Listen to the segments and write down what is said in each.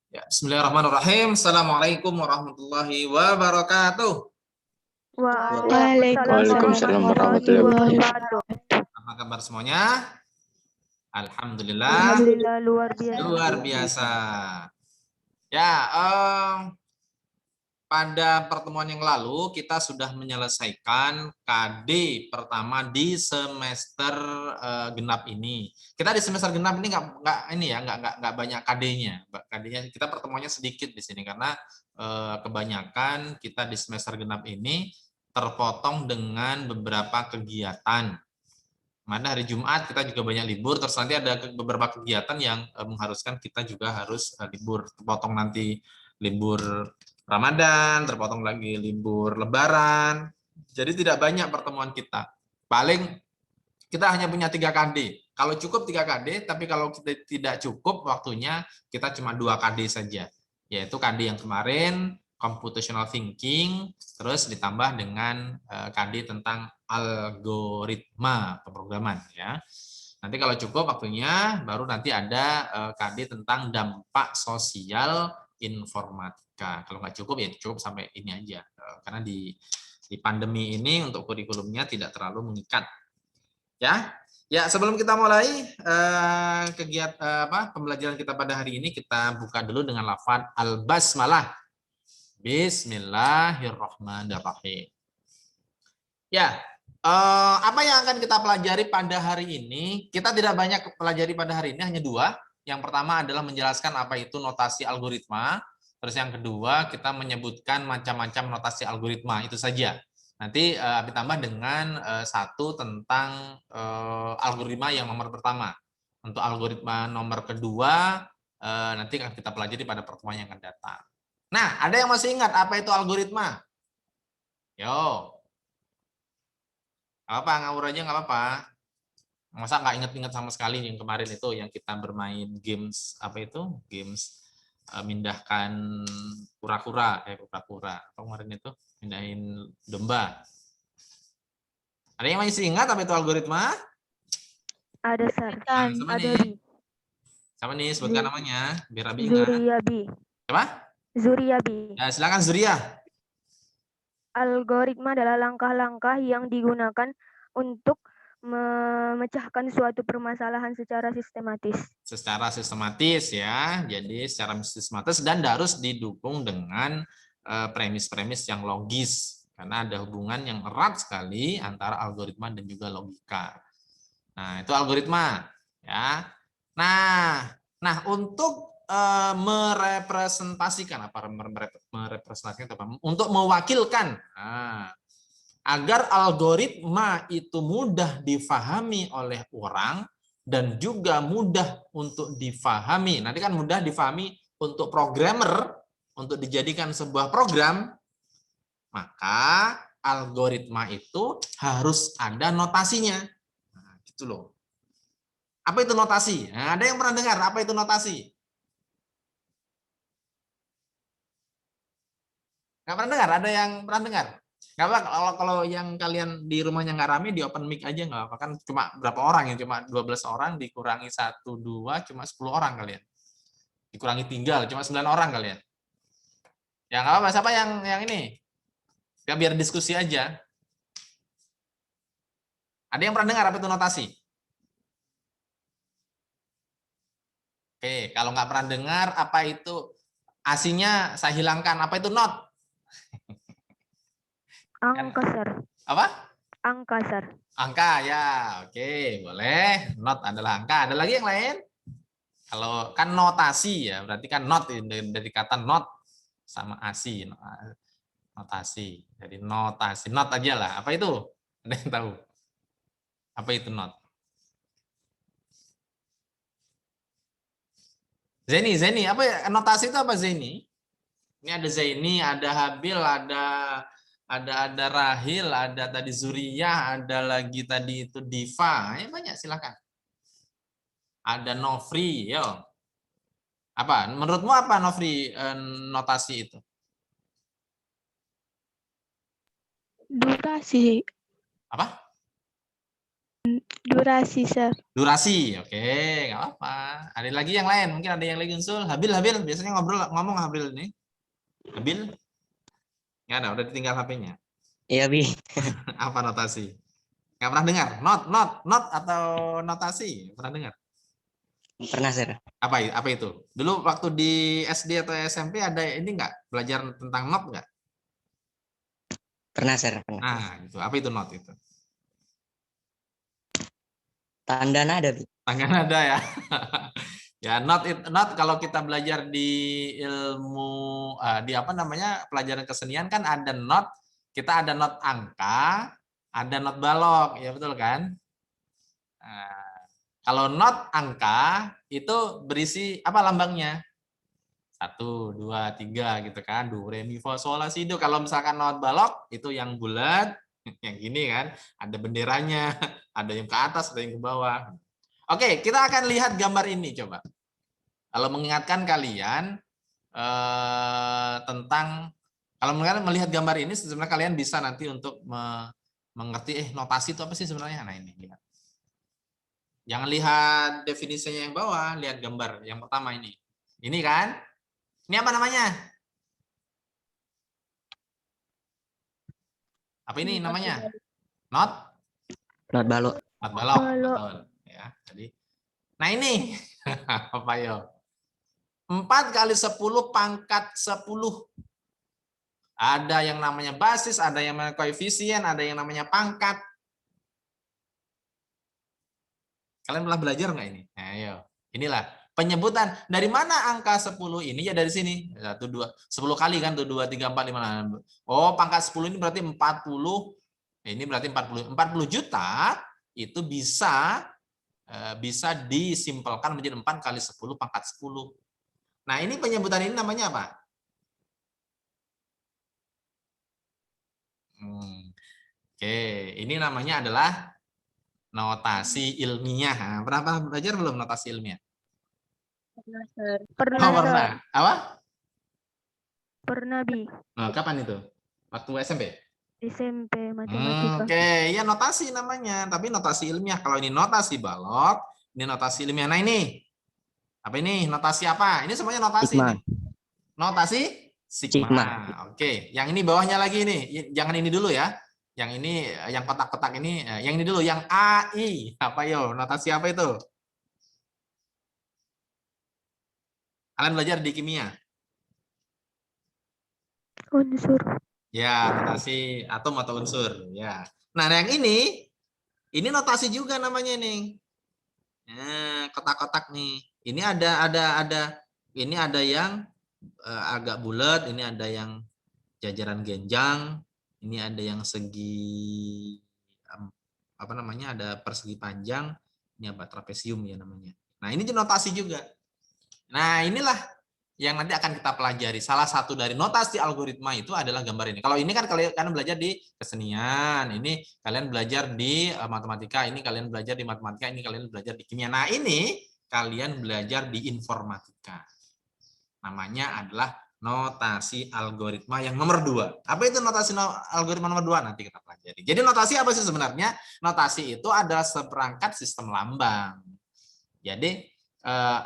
Ya, bismillahirrahmanirrahim. Assalamualaikum warahmatullahi wabarakatuh. Waalaikumsalam warahmatullahi wabarakatuh. Apa kabar semuanya? Alhamdulillah. Alhamdulillah luar biasa. Luar biasa. Ya, pada pertemuan yang lalu kita sudah menyelesaikan KD pertama di semester genap ini. Kita di semester genap ini nggak banyak KD-nya. KD-nya kita pertemuannya sedikit di sini karena kebanyakan kita di semester genap ini terpotong dengan beberapa kegiatan. Mana hari Jumat kita juga banyak libur, terus nanti ada beberapa kegiatan yang mengharuskan kita juga harus libur. Terpotong nanti libur Ramadan, terpotong lagi libur Lebaran. Jadi tidak banyak pertemuan kita. Paling kita hanya punya 3 KD. Kalau cukup 3 KD, tapi kalau kita tidak cukup waktunya, kita cuma 2 KD saja. Yaitu KD yang kemarin, computational thinking, terus ditambah dengan KD tentang algoritma pemrograman. Ya. Nanti kalau cukup waktunya, baru nanti ada KD tentang dampak sosial informatika. Kalau nggak cukup, ya cukup sampai ini aja. Karena di pandemi ini untuk kurikulumnya tidak terlalu mengikat. Ya, sebelum kita mulai kegiatan pembelajaran kita pada hari ini, kita buka dulu dengan lafaz al-basmalah. Bismillahirrahmanirrahim. Ya, apa yang akan kita pelajari pada hari ini? Kita tidak banyak pelajari pada hari ini, hanya 2. Yang pertama adalah menjelaskan apa itu notasi algoritma. Terus yang kedua, kita menyebutkan macam-macam notasi algoritma, itu saja. Nanti ditambah dengan 1 tentang algoritma yang nomor pertama. Untuk algoritma nomor kedua, nanti akan kita pelajari pada pertemuan yang akan datang. Nah, ada yang masih ingat apa itu algoritma? Yo. Apa ngawur aja nggak apa-apa. Masa nggak inget-inget sama sekali yang kemarin itu yang kita bermain games apa itu? Games mindahkan kura-kura, kura-kura. Apa kemarin itu? Mindahin domba. Ada yang masih ingat apa itu algoritma? Ada Sar. Sama Ada nih. Bi. Sama nih sebutkan namanya biar Abi ingat. Zuriyabi. Apa? Zuriyabi. Ya, silakan Zuria. Algoritma adalah langkah-langkah yang digunakan untuk memecahkan suatu permasalahan secara sistematis. Secara sistematis ya, jadi secara sistematis dan harus didukung dengan premis-premis yang logis karena ada hubungan yang erat sekali antara algoritma dan juga logika. Nah, itu algoritma ya. Nah untuk merepresentasikan untuk mewakilkan agar algoritma itu mudah difahami oleh orang dan juga mudah untuk difahami. Nanti kan mudah difahami untuk programmer, untuk dijadikan sebuah program, maka algoritma itu harus ada notasinya. Nah, gitu loh. Apa itu notasi? Nah, ada yang pernah dengar apa itu notasi? Nggak pernah dengar? Ada yang pernah dengar? Nggak apa, kalau yang kalian di rumahnya nggak rame, di open mic aja nggak apa. Kan cuma berapa orang ya? Cuma 12 orang, dikurangi 1, 2, cuma 10 orang kalian. Dikurangi tinggal, cuma 9 orang kalian. Ya nggak apa-apa, siapa yang ini? Ya, biar diskusi aja. Ada yang pernah dengar apa itu notasi? Oke, kalau nggak pernah dengar, apa itu asinya saya hilangkan. Apa itu not? Angka Sar. Apa? Angka Sar. Angka ya, oke, boleh. Not adalah angka. Ada lagi yang lain? Kalau kan notasi ya, berarti kan not dari kata not sama asi, notasi. Jadi notasi, not aja lah. Apa itu? Ada yang tahu? Apa itu not? Zeni, apa ya? Notasi itu apa Zeni? Ini ada Zaini, ada Habil, ada Rahil, ada tadi Zuriyah, ada lagi tadi itu Diva. Ya banyak, silakan. Ada Nofri, yo. Apa? Menurutmu apa Nofri notasi itu? Durasi. Apa? Durasi, Sir. Durasi, oke, nggak apa-apa. Ada lagi yang lain? Mungkin ada yang lagi unsur. Habil, biasanya ngomong Habil nih. Habil? Nggak ada, udah ditinggal HP-nya. Iya, Bi. Apa notasi? Nggak pernah dengar? Not atau notasi? Pernah dengar? Pernah, Sir. Apa itu? Dulu waktu di SD atau SMP ada ini nggak? Belajar tentang not nggak? Pernah, Sir. Pernah. Nah, itu apa itu not itu? Tanda nada, Bi. Tangga nada ya. Ya, not kalau kita belajar di ilmu di apa namanya pelajaran kesenian kan ada not, kita ada not angka, ada not balok, ya betul kan? Nah, kalau not angka itu berisi apa lambangnya? 1, 2, 3 gitu kan, do, re, mi, fa, sol, la, si, do. Kalau misalkan not balok itu yang bulat, yang gini kan, ada benderanya, ada yang ke atas, ada yang ke bawah. Oke, kita akan lihat gambar ini coba. Kalau mengingatkan kalian tentang, kalau melihat gambar ini sebenarnya kalian bisa nanti untuk mengerti notasi itu apa sih sebenarnya. Nah ini lihat. Jangan lihat definisinya yang bawah, lihat gambar yang pertama ini. Ini kan? Ini apa namanya? Apa ini namanya? Not balok. not balok. Betul. Ya, jadi. Nah ini apa yo? 4 kali 10 pangkat 10. Ada yang namanya basis, ada yang namanya koefisien, ada yang namanya pangkat. Kalian pernah belajar nggak ini? Nah, ayo. Inilah penyebutan. Dari mana angka 10 ini? Ya dari sini. 1, 2. 10 kali kan tuh 2, 3, 4, 5, 6. Oh, pangkat 10 ini berarti 40. Ini berarti 40. 40 juta itu bisa disimpelkan menjadi 4 kali 10 pangkat 10. Nah, ini penyebutan ini namanya apa? Oke, ini namanya adalah notasi ilmiah. Pernah belajar belum notasi ilmiah? Pernah, Sir. Oh, pernah. Apa? Pernah, Bi. Nah, kapan itu? Waktu SMP? SMP matematika. Oke, ya notasi namanya, tapi notasi ilmiah. Kalau ini notasi balok, ini notasi ilmiah. Nah ini, apa ini? Notasi apa? Ini semuanya notasi. Sigma. Nih. Notasi sigma. Oke, yang ini bawahnya lagi nih. Jangan ini dulu ya. Yang ini, yang kotak-kotak ini, yang ini dulu, yang AI. Apa yo? Notasi apa itu? Kalian belajar di kimia. Unsur. Ya, notasi atom atau unsur. Ya. Nah, yang ini notasi juga namanya nih. Nah, kotak-kotak nih. Ini ini ada yang agak bulat, ini ada yang jajaran genjang, ini ada yang segi apa namanya? Ada persegi panjang, ini apa trapesium ya namanya. Nah, ini notasi juga. Nah, inilah yang nanti akan kita pelajari. Salah satu dari notasi algoritma itu adalah gambar ini. Kalau ini kan kalian belajar di kesenian, ini kalian belajar di matematika, ini kalian belajar di matematika, ini kalian belajar di kimia. Nah, ini kalian belajar di informatika. Namanya adalah notasi algoritma yang nomor 2. Apa itu notasi algoritma nomor 2? Nanti kita pelajari. Jadi notasi apa sih sebenarnya? Notasi itu adalah seperangkat sistem lambang. Jadi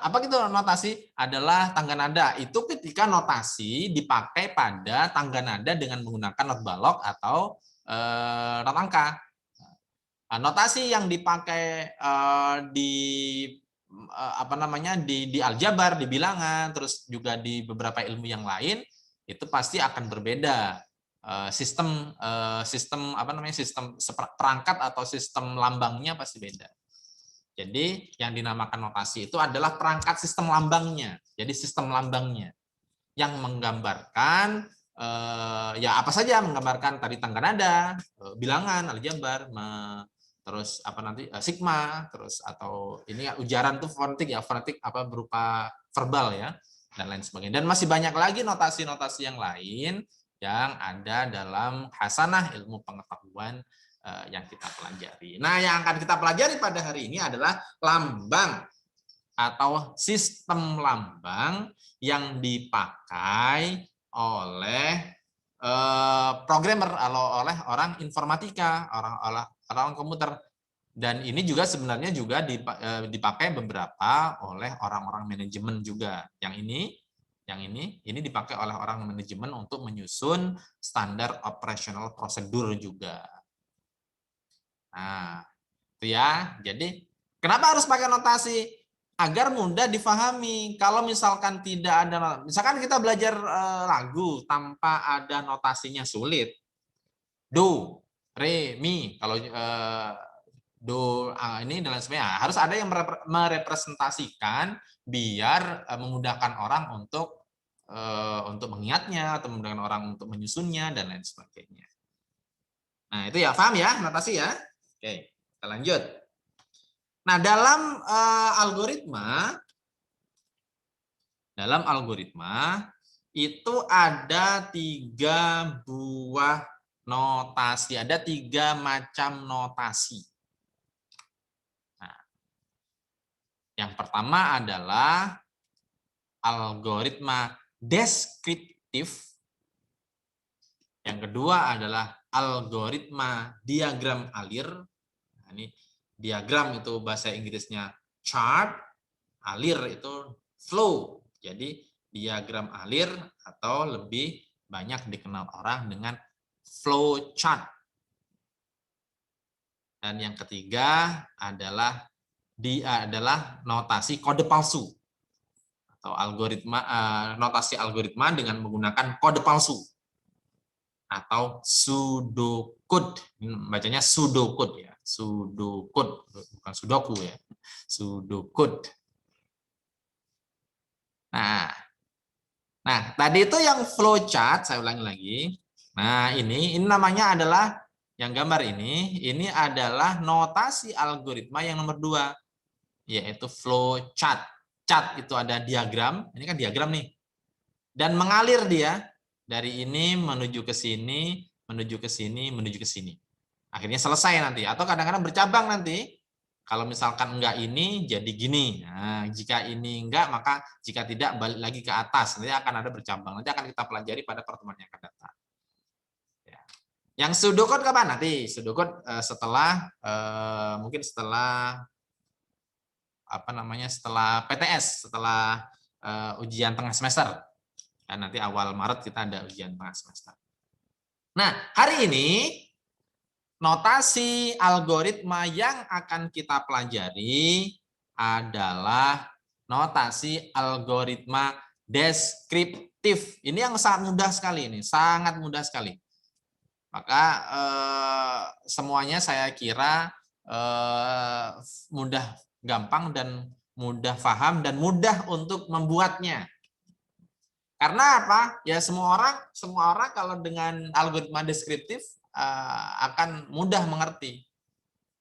apa gitu notasi? Adalah tangga nada. Itu ketika notasi dipakai pada tangga nada dengan menggunakan not balok atau not angka. Notasi yang dipakai di apa namanya di aljabar, di bilangan, terus juga di beberapa ilmu yang lain itu pasti akan berbeda. Sistem apa namanya sistem perangkat atau sistem lambangnya pasti beda. Jadi yang dinamakan notasi itu adalah perangkat sistem lambangnya. Jadi sistem lambangnya yang menggambarkan ya apa saja, menggambarkan tadi tangga nada, bilangan, aljabar, terus apa nanti sigma, terus atau ini ujaran tuh fonetik ya, fonetik apa berupa verbal ya dan lain sebagainya. Dan masih banyak lagi notasi-notasi yang lain yang ada dalam hasanah ilmu pengetahuan yang kita pelajari. Nah, yang akan kita pelajari pada hari ini adalah lambang atau sistem lambang yang dipakai oleh programmer, oleh orang informatika, orang komputer. Dan ini juga sebenarnya juga dipakai beberapa oleh orang-orang manajemen juga. Yang ini dipakai oleh orang manajemen untuk menyusun standar operational prosedur juga. Nah, itu ya. Jadi, kenapa harus pakai notasi? Agar mudah difahami. Kalau misalkan tidak ada, misalkan kita belajar lagu tanpa ada notasinya sulit. Do, re, mi. Kalau do ini dan lain sebagainya harus ada yang merepresentasikan biar memudahkan orang untuk mengingatnya atau memudahkan orang untuk menyusunnya dan lain sebagainya. Nah, itu ya, paham ya notasi ya? Oke, kita lanjut. Nah, dalam algoritma itu ada 3 buah notasi, ada 3 macam notasi. Nah, yang pertama adalah algoritma deskriptif. Yang kedua adalah algoritma diagram alir. Nah, ini diagram itu bahasa Inggrisnya chart, alir itu flow. Jadi diagram alir atau lebih banyak dikenal orang dengan flow chart. Dan yang ketiga adalah notasi kode palsu atau notasi algoritma dengan menggunakan kode palsu atau pseudocode. Bacanya pseudocode ya, pseudocode bukan sudoku ya, pseudocode. Nah, tadi itu yang flowchart, saya ulangi lagi. Nah, ini namanya adalah yang gambar ini adalah notasi algoritma yang nomor 2, yaitu flowchart. Chart itu ada diagram, ini kan diagram nih. Dan mengalir dia dari ini menuju ke sini, menuju ke sini, menuju ke sini. Akhirnya selesai nanti, atau kadang-kadang bercabang nanti. Kalau misalkan enggak ini jadi gini. Nah, jika ini enggak, maka jika tidak balik lagi ke atas. Nanti akan ada bercabang. Nanti akan kita pelajari pada pertemuan yang akan datang. Ya. Yang pseudocode kapan? Nanti pseudocode setelah mungkin setelah setelah PTS, setelah ujian tengah semester. Dan nanti awal Maret kita ada ujian tengah semester. Nah, hari ini notasi algoritma yang akan kita pelajari adalah notasi algoritma deskriptif. Ini yang sangat mudah sekali ini, sangat mudah sekali. Maka semuanya saya kira mudah, gampang dan mudah paham dan mudah untuk membuatnya. Karena apa? Ya semua orang kalau dengan algoritma deskriptif akan mudah mengerti.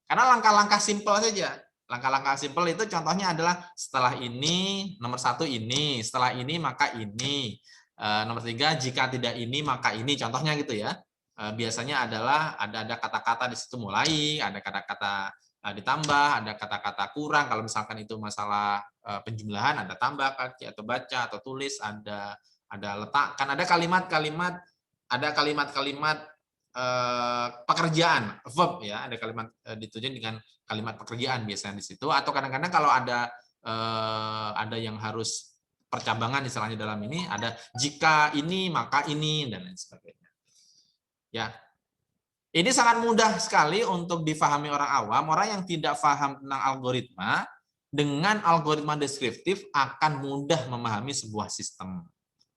Karena langkah-langkah simpel saja. Langkah-langkah simpel itu contohnya adalah setelah ini, nomor 1 ini, setelah ini maka ini. Nomor 3, jika tidak ini maka ini. Contohnya gitu ya. Biasanya adalah ada kata-kata di situ mulai, ada kata-kata ditambah, ada kata-kata kurang. Kalau misalkan itu masalah penjumlahan, ada tambah kaki atau baca atau tulis, ada letakkan, ada kalimat-kalimat, pekerjaan, verb ya, ada kalimat ditujukan dengan kalimat pekerjaan biasanya di situ, atau kadang-kadang kalau ada yang harus percabangan istilahnya dalam ini, ada jika ini maka ini dan lain sebagainya. Ya, ini sangat mudah sekali untuk difahami orang awam. Orang yang tidak paham tentang algoritma, dengan algoritma deskriptif akan mudah memahami sebuah sistem,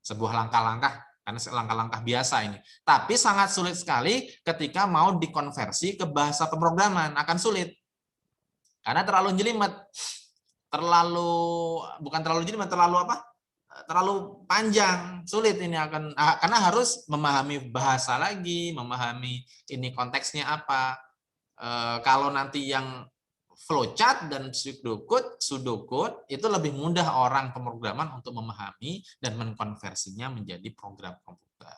sebuah langkah-langkah, karena langkah-langkah biasa ini. Tapi sangat sulit sekali ketika mau dikonversi ke bahasa pemrograman, akan sulit. Karena terlalu jelimet. Terlalu panjang, sulit ini karena harus memahami bahasa lagi, memahami ini konteksnya apa. Kalau nanti yang flowchart dan pseudocode itu lebih mudah orang pemrograman untuk memahami dan mengkonversinya menjadi program komputer.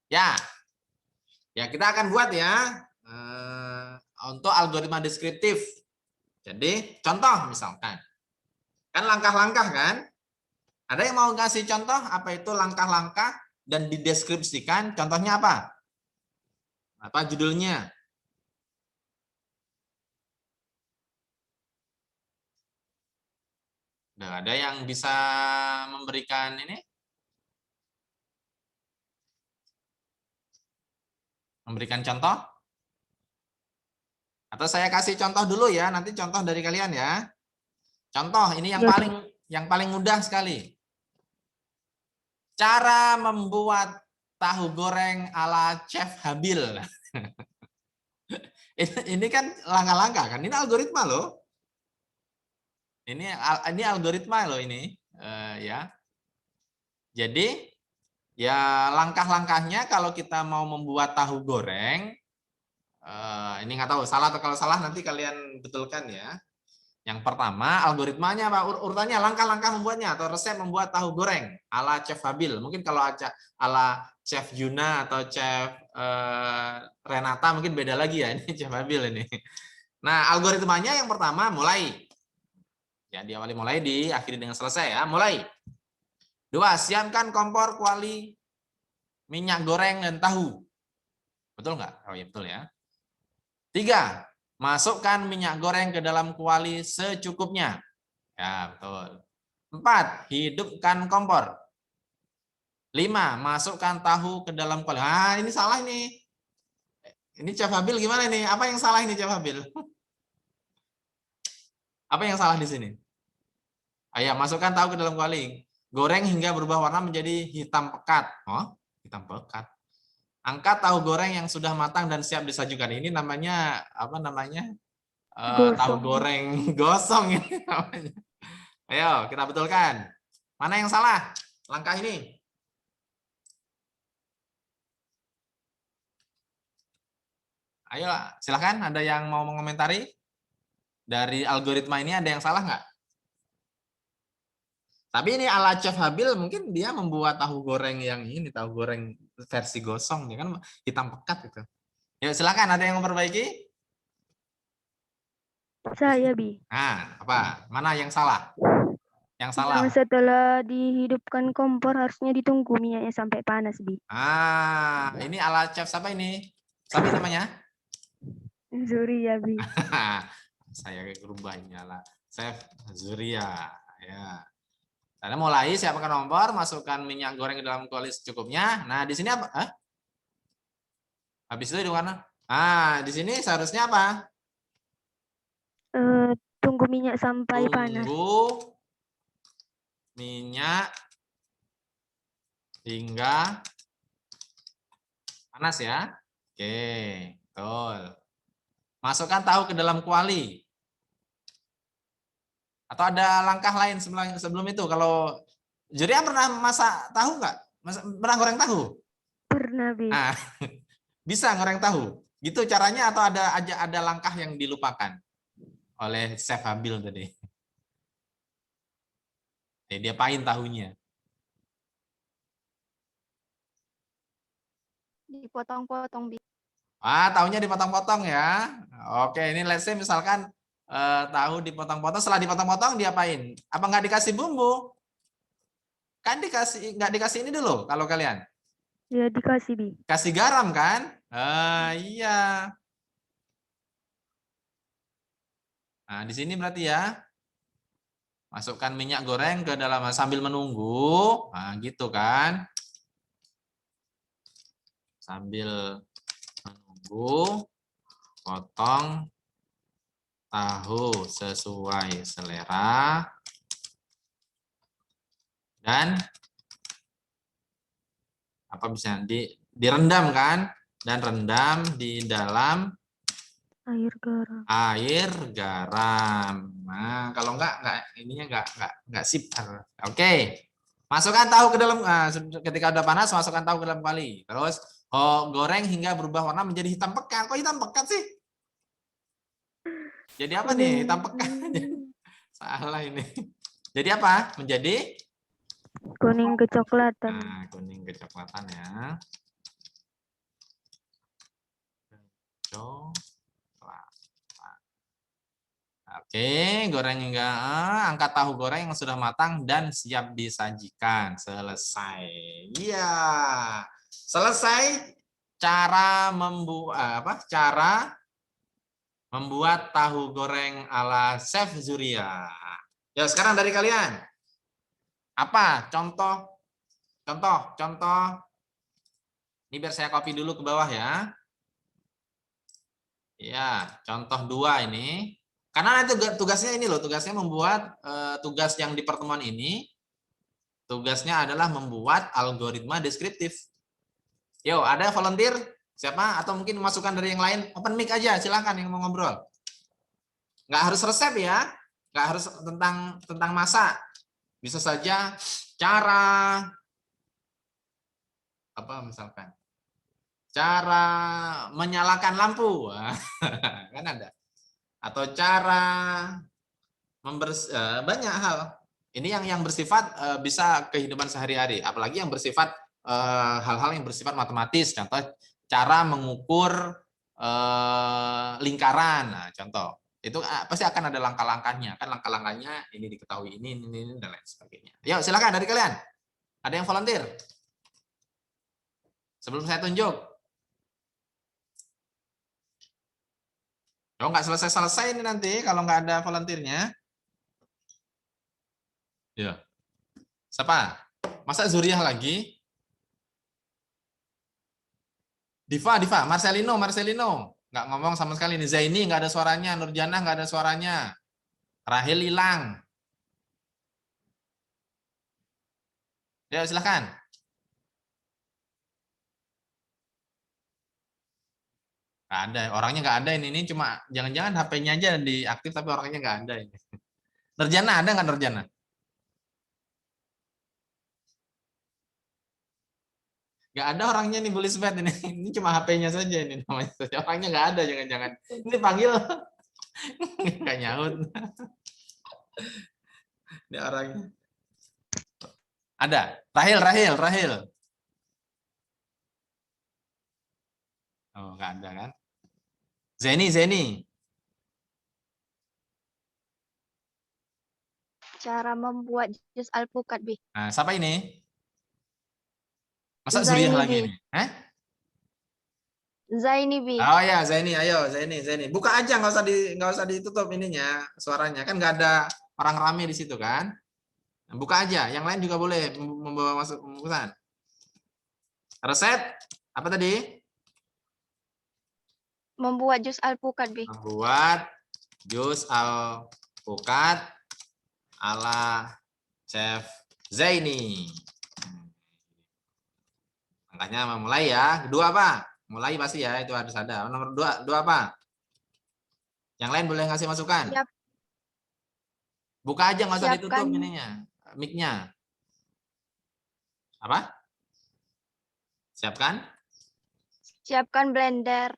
Ya kita akan buat ya untuk algoritma deskriptif. Jadi contoh misalkan, kan langkah-langkah kan. Ada yang mau ngasih contoh apa itu langkah-langkah dan dideskripsikan? Contohnya apa? Apa judulnya? Nah, ada yang bisa memberikan ini? Memberikan contoh? Atau saya kasih contoh dulu ya, nanti contoh dari kalian ya. Contoh ini Ya, Bi. yang paling mudah sekali. Cara membuat tahu goreng ala Chef Habil. Ini kan langkah-langkah kan, ini algoritma loh. Ini algoritma loh ini, ya. Jadi ya langkah-langkahnya kalau kita mau membuat tahu goreng, ini nggak tahu salah atau kalau salah nanti kalian betulkan ya. Yang pertama algoritmanya apa? Urutannya langkah-langkah membuatnya atau resep membuat tahu goreng ala Chef Habil. Mungkin kalau ala Chef Juna atau Chef Renata mungkin beda lagi ya, ini Chef Habil ini. Nah, algoritmanya yang pertama mulai. Ya, diawali mulai, diakhiri dengan selesai ya. Mulai. 2. Siapkan kompor kuali minyak goreng dan tahu. Betul nggak? Oh iya betul ya. 3. Masukkan minyak goreng ke dalam kuali secukupnya. Ya, betul. 4. Hidupkan kompor. 5. Masukkan tahu ke dalam kuali. Ah, ini salah ini. Ini Chef Habil gimana ini? Apa yang salah ini Chef Habil? Apa yang salah di sini? Ayo, masukkan tahu ke dalam kuali. Goreng hingga berubah warna menjadi hitam pekat. Oh, hitam pekat. Angkat tahu goreng yang sudah matang dan siap disajikan. Ini namanya apa namanya? Tahu Gosong, Bi. goreng gosong ini namanya. Ayo, kita betulkan. Mana yang salah? Langkah ini. Ayo, silahkan. Ada yang mau mengomentari? Dari algoritma ini ada yang salah nggak? Tapi ini ala Chef Habil mungkin dia membuat tahu goreng yang ini, tahu goreng versi gosong, ya kan hitam pekat itu. Ya, silahkan. Ada yang memperbaiki? Saya, Bi. Nah, apa? Mana yang salah? Yang salah. Setelah dihidupkan kompor harusnya ditunggu minyaknya sampai panas, Bi. Ini ala Chef siapa ini? Siapa namanya? Zuria, Bi. Saya berubah ini ala Chef Zuria. Ya. Karena mulai siapkan kompor, masukkan minyak goreng ke dalam kuali secukupnya. Nah, di sini apa? Habis itu di mana? Di sini seharusnya apa? Tunggu minyak sampai panas. Tunggu minyak hingga panas ya. Oke, betul. Masukkan tahu ke dalam kuali. Atau ada langkah lain sebelum itu? Kalau Juria pernah masak tahu nggak? Pernah goreng tahu? Pernah, Bi. Bisa goreng tahu. Gitu caranya atau ada langkah yang dilupakan oleh Chef Habil tadi? Dia pahin tahunya. Dipotong-potong, Bi. Tahunya dipotong-potong ya. Oke, ini let's say misalkan tahu dipotong-potong, setelah dipotong-potong diapain? Apa nggak dikasih bumbu? Kan nggak dikasih ini dulu kalau kalian. Ya, dikasih, Bi. Kasih garam kan? Iya. Nah, di sini berarti ya. Masukkan minyak goreng ke dalam sambil menunggu. Nah, gitu kan. Sambil menunggu, potong tahu sesuai selera. Dan apa bisa direndam kan? Dan rendam di dalam air garam. Nah, kalau enggak ininya enggak sip. Oke. Masukkan tahu ke dalam ketika udah panas masukkan tahu ke dalam kuali. Terus goreng hingga berubah warna menjadi hitam pekat. Kok hitam pekat sih? Jadi apa nih? Hitam pekat. Salah ini. Jadi apa? Menjadi kuning kecoklatan. Nah, kuning kecoklatan ya. Oke, goreng hingga angkat tahu goreng yang sudah matang dan siap disajikan. Selesai. Iya. Selesai cara membuat tahu goreng ala Chef Zuria. Ya, sekarang dari kalian. Apa contoh? Contoh. Ini biar saya copy dulu ke bawah ya. Ya, contoh 2 ini. Karena nanti tugasnya ini loh, tugasnya membuat tugas yang di pertemuan ini, tugasnya adalah membuat algoritma deskriptif. Yo, ada volunteer? Siapa? Atau mungkin masukan dari yang lain? Open mic aja, silahkan yang mau ngobrol. Nggak harus resep ya, nggak harus tentang masak. Bisa saja cara apa misalkan cara menyalakan lampu kan ada, atau cara banyak hal ini yang bersifat bisa kehidupan sehari-hari, apalagi yang bersifat hal-hal yang bersifat matematis, contoh cara mengukur lingkaran. Nah, contoh itu pasti akan ada langkah-langkahnya, kan langkah-langkahnya ini diketahui ini dan lain sebagainya. Yuk silakan dari kalian, ada yang volunteer sebelum saya tunjuk. Oh, nggak selesai ini nanti kalau nggak ada volunteernya. Ya. Siapa? Masa Zuriah lagi? Diva, Marcelino. Nggak ngomong sama sekali nih. Zaini nggak ada suaranya, Nurjana nggak ada suaranya. Rahel hilang. Ya, silakan. Nggak ada, orangnya nggak ada ini cuma jangan-jangan HP-nya aja diaktif tapi orangnya nggak ada ini. Nurjana ada nggak Nurjana? Nggak ada orangnya nih, Bu Lisbeth ini. Ini cuma HP-nya saja ini namanya. Orangnya nggak ada, jangan-jangan. Ini panggil nggak nyaut. Ini orangnya. Ada. Rahel. Oh, nggak ada kan? Zeni. Cara membuat jus alpukat, Bi. Nah, siapa ini? Masa Zaini, Zuriah lagi Bi. ini? Eh? Zaini, Bi. Oh ya, Zaini, ayo Zaini. Buka aja, nggak usah ditutup ininya, suaranya. Kan nggak ada orang rame di situ kan? Buka aja, yang lain juga boleh membawa masuk pesan. Resep apa tadi? Membuat jus alpukat, Bi. Membuat jus alpukat ala Chef Zaini. Angkanya mulai ya. Kedua apa? Mulai pasti ya, itu harus ada. Nomor 2 apa? Yang lain boleh ngasih masukan. Siap. Buka aja, nggak usah ditutup Siapkan. ininya, mic-nya. Apa? Siapkan Blender.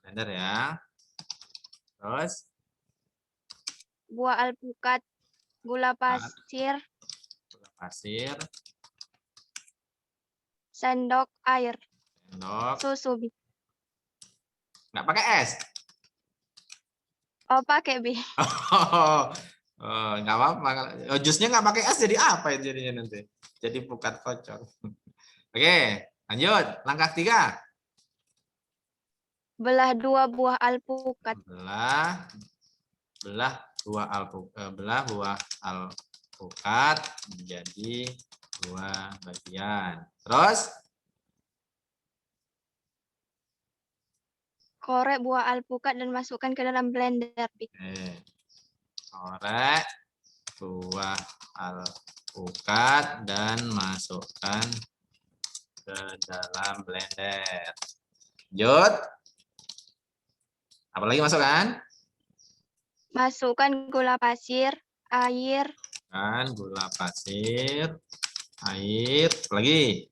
Blender ya. Terus Buah alpukat, gula pasir, sendok air, susu, Bi. Nggak pakai es. Oh, pakai, Bi. Oh, nggak apa-apa. Oh, jusnya nggak pakai es jadi apa itu jadinya nanti? Jadi pukat kocok. Oke, lanjut. Langkah 3. Belah 2 buah alpukat. Belah buah alpukat menjadi 2 bagian. Terus Korek buah alpukat dan masukkan ke dalam blender, Bi. korek buah alpukat dan masukkan ke dalam blender. Lanjut. Apalagi masukkan? Masukkan gula pasir, air, Gula pasir, air, apalagi?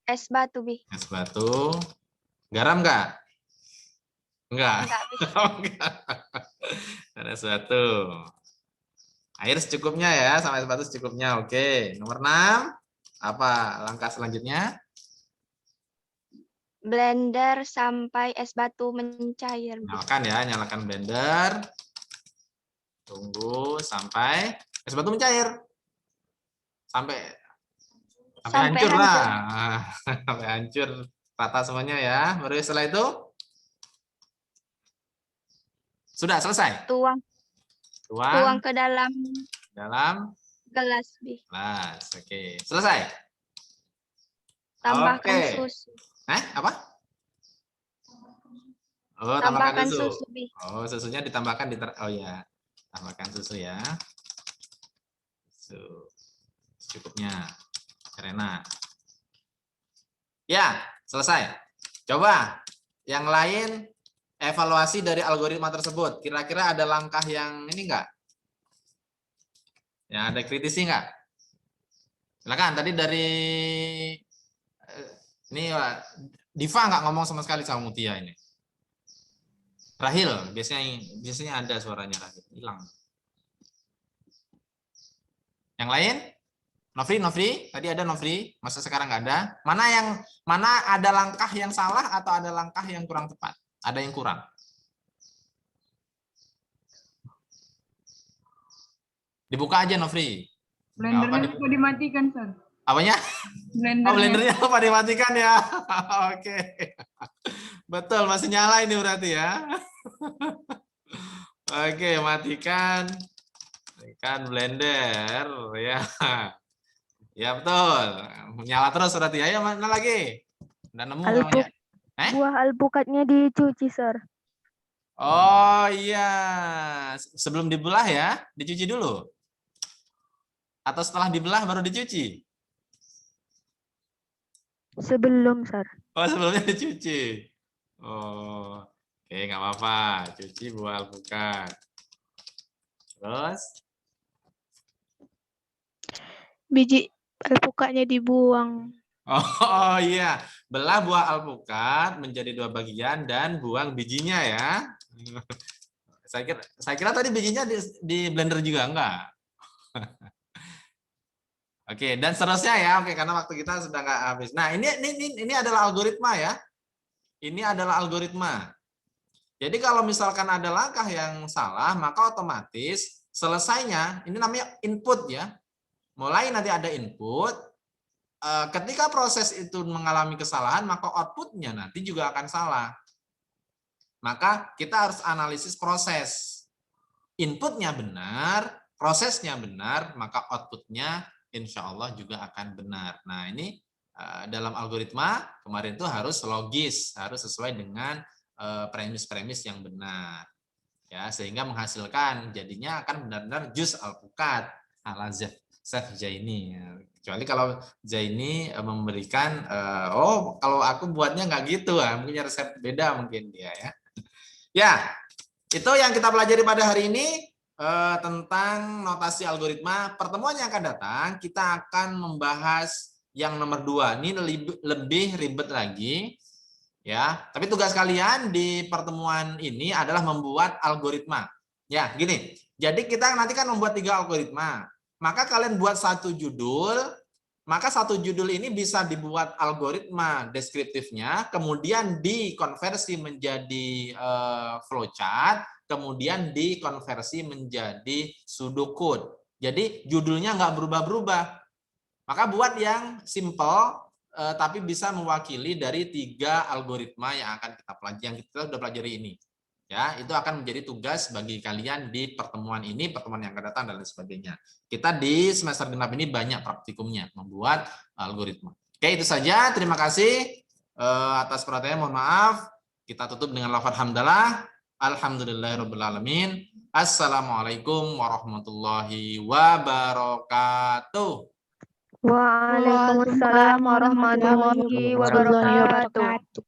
es batu, Bi. Es batu. Garam nggak? Enggak. Enggak, Bi. Es batu. Air secukupnya ya, sama es batu secukupnya. Oke. Nomor 6. Apa langkah selanjutnya? Blender sampai es batu mencair, Bi. Nyalakan blender. Tunggu sampai es batu mencair. Sampai hancur lah. Sampai hancur rata semuanya ya. Baru setelah itu sudah selesai. Tuang ke dalam dalam gelas, Bi. gelas. Oke, selesai. Tambahkan Oke. susu. Apa? Oh, Tambahkan susu. susu, Bi. Oh, susunya ditambahkan oh ya. Tambahkan susu ya. Susu. Cukupnya. Rena. Ya, selesai. Coba yang lain evaluasi dari algoritma tersebut. Kira-kira ada langkah yang ini enggak? Ya, ada kritisi enggak? Silakan, tadi dari ini Diva nggak ngomong sama sekali sama Mutia ini. Rahil, biasanya ada suaranya Rahil, hilang. Yang lain? Nofri, tadi ada Nofri, masa sekarang nggak ada? Mana ada langkah yang salah atau ada langkah yang kurang tepat? Ada yang kurang? Dibuka aja Nofri. Blendernya juga dimatikan, Sir. Apanya? Blendernya. Oh, blendernya lupa dimatikan ya. Oke. Betul, masih nyala ini berarti ya. Oke, matikan blender ya. Ya betul, nyala terus berarti. Ayo mana lagi? Udah nemu namanya? Buah alpukatnya dicuci, Sir. Oh iya, sebelum dibelah ya, dicuci dulu. Atau setelah dibelah baru dicuci? Sebelum, Sir. Oh, sebelumnya dicuci. Oh, oke, nggak apa-apa. Cuci buah alpukat. Terus? Biji alpukatnya dibuang. Oh iya, belah buah alpukat menjadi 2 bagian dan buang bijinya ya. Saya kira tadi bijinya di blender juga enggak? Oke, dan seterusnya ya. Oke, karena waktu kita sudah nggak habis. Nah, ini adalah algoritma ya. Ini adalah algoritma. Jadi kalau misalkan ada langkah yang salah, maka otomatis selesainya ini namanya input ya. Mulai nanti ada input. Ketika proses itu mengalami kesalahan, maka outputnya nanti juga akan salah. Maka kita harus analisis proses. Inputnya benar, prosesnya benar, maka outputnya insya Allah juga akan benar. Nah ini dalam algoritma kemarin itu harus logis, harus sesuai dengan premis-premis yang benar. Ya, sehingga menghasilkan jadinya akan benar-benar jus alpukat ala Chef Zaini. Kecuali kalau Zaini memberikan, oh kalau aku buatnya nggak gitu, mungkin resep beda mungkin dia ya. Ya, itu yang kita pelajari pada hari ini tentang notasi algoritma. Pertemuan yang akan datang kita akan membahas yang nomor 2. Ini lebih ribet lagi. Ya, tapi tugas kalian di pertemuan ini adalah membuat algoritma. Ya, gini. Jadi kita nanti kan membuat 3 algoritma. Maka kalian buat 1 judul, maka 1 judul ini bisa dibuat algoritma deskriptifnya, kemudian dikonversi menjadi flowchart, kemudian dikonversi menjadi pseudocode. Jadi judulnya nggak berubah-berubah. Maka buat yang simple, tapi bisa mewakili dari 3 algoritma yang akan kita pelajari, yang kita sudah pelajari ini. Ya, itu akan menjadi tugas bagi kalian di pertemuan ini, pertemuan yang akan datang dan lain sebagainya. Kita di semester genap ini banyak praktikumnya, membuat algoritma. Oke, itu saja. Terima kasih atas perhatiannya. Mohon maaf. Kita tutup dengan lafaz hamdalah. Alhamdulillahirrahmanirrahim. Assalamualaikum warahmatullahi wabarakatuh. Waalaikumsalam warahmatullahi wabarakatuh.